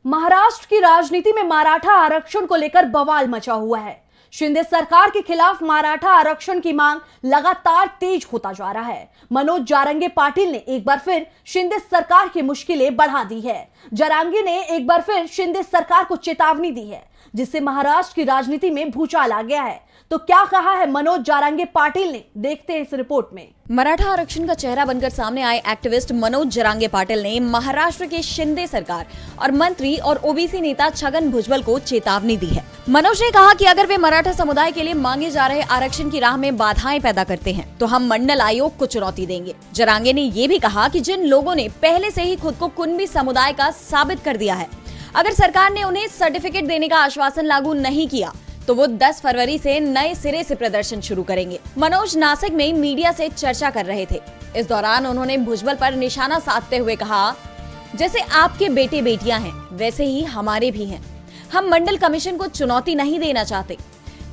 महाराष्ट्र की राजनीति में मराठा आरक्षण को लेकर बवाल मचा हुआ है। शिंदे सरकार के खिलाफ मराठा आरक्षण की मांग लगातार तेज होता जा रहा है। मनोज जारंगे पाटिल ने एक बार फिर शिंदे सरकार की मुश्किलें बढ़ा दी है। जारंगे ने एक बार फिर शिंदे सरकार को चेतावनी दी है, जिससे महाराष्ट्र की राजनीति में भूचाल आ गया है। तो क्या कहा है मनोज जारंगे पाटिल ने, देखते हैं इस रिपोर्ट में। मराठा आरक्षण का चेहरा बनकर सामने आए एक्टिविस्ट मनोज जारंगे पाटिल ने महाराष्ट्र के शिंदे सरकार और मंत्री और ओबीसी नेता छगन भुजबल को चेतावनी दी है। मनोज ने कहा कि अगर वे मराठा समुदाय के लिए मांगे जा रहे आरक्षण की राह में बाधाएं पैदा करते हैं तो हम मंडल आयोग को चुनौती देंगे। जारंगे ने ये भी कहा कि जिन लोगों ने पहले से ही खुद को कुनबी समुदाय का साबित कर दिया है, अगर सरकार ने उन्हें सर्टिफिकेट देने का आश्वासन लागू नहीं किया तो वो 10 फरवरी से नए सिरे से प्रदर्शन शुरू करेंगे। मनोज नासिक में मीडिया से चर्चा कर रहे थे। इस दौरान उन्होंने भुजबल पर निशाना साधते हुए कहा, जैसे आपके बेटे बेटियां हैं वैसे ही हमारे भी हैं। हम मंडल कमीशन को चुनौती नहीं देना चाहते।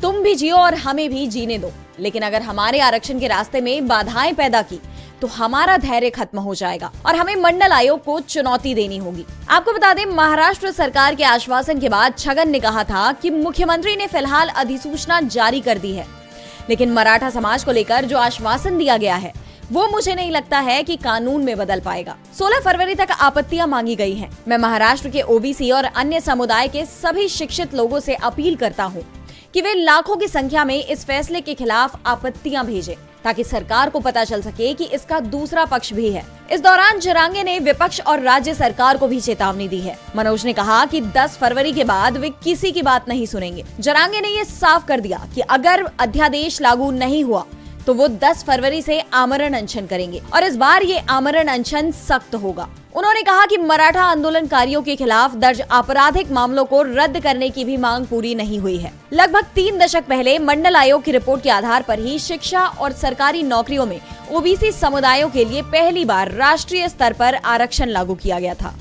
तुम भी जियो और हमें भी जीने दो, लेकिन अगर हमारे आरक्षण के रास्ते में बाधाएं पैदा की तो हमारा धैर्य खत्म हो जाएगा और हमें मंडल आयोग को चुनौती देनी होगी। आपको बता दें, महाराष्ट्र सरकार के आश्वासन के बाद छगन ने कहा था कि मुख्यमंत्री ने फिलहाल अधिसूचना जारी कर दी है, लेकिन मराठा समाज को लेकर जो आश्वासन दिया गया है वो मुझे नहीं लगता है कि कानून में बदल पाएगा। 16 फरवरी तक आपत्तियां मांगी गई हैं। मैं महाराष्ट्र के ओबीसी और अन्य समुदाय के सभी शिक्षित लोगों से अपील करता हूँ कि वे लाखों की संख्या में इस फैसले के खिलाफ आपत्तियां भेजें, ताकि सरकार को पता चल सके कि इसका दूसरा पक्ष भी है। इस दौरान जारंगे ने विपक्ष और राज्य सरकार को भी चेतावनी दी है। मनोज ने कहा कि 10 फरवरी के बाद वे किसी की बात नहीं सुनेंगे। जारंगे ने ये साफ कर दिया कि अगर अध्यादेश लागू नहीं हुआ तो वो 10 फरवरी से आमरण अनशन करेंगे और इस बार ये आमरण अनशन सख्त होगा। उन्होंने कहा कि मराठा आंदोलनकारियों के खिलाफ दर्ज आपराधिक मामलों को रद्द करने की भी मांग पूरी नहीं हुई है। लगभग 3 दशक पहले मंडल आयोग की रिपोर्ट के आधार पर ही शिक्षा और सरकारी नौकरियों में ओबीसी समुदायों के लिए पहली बार राष्ट्रीय स्तर पर आरक्षण लागू किया गया था।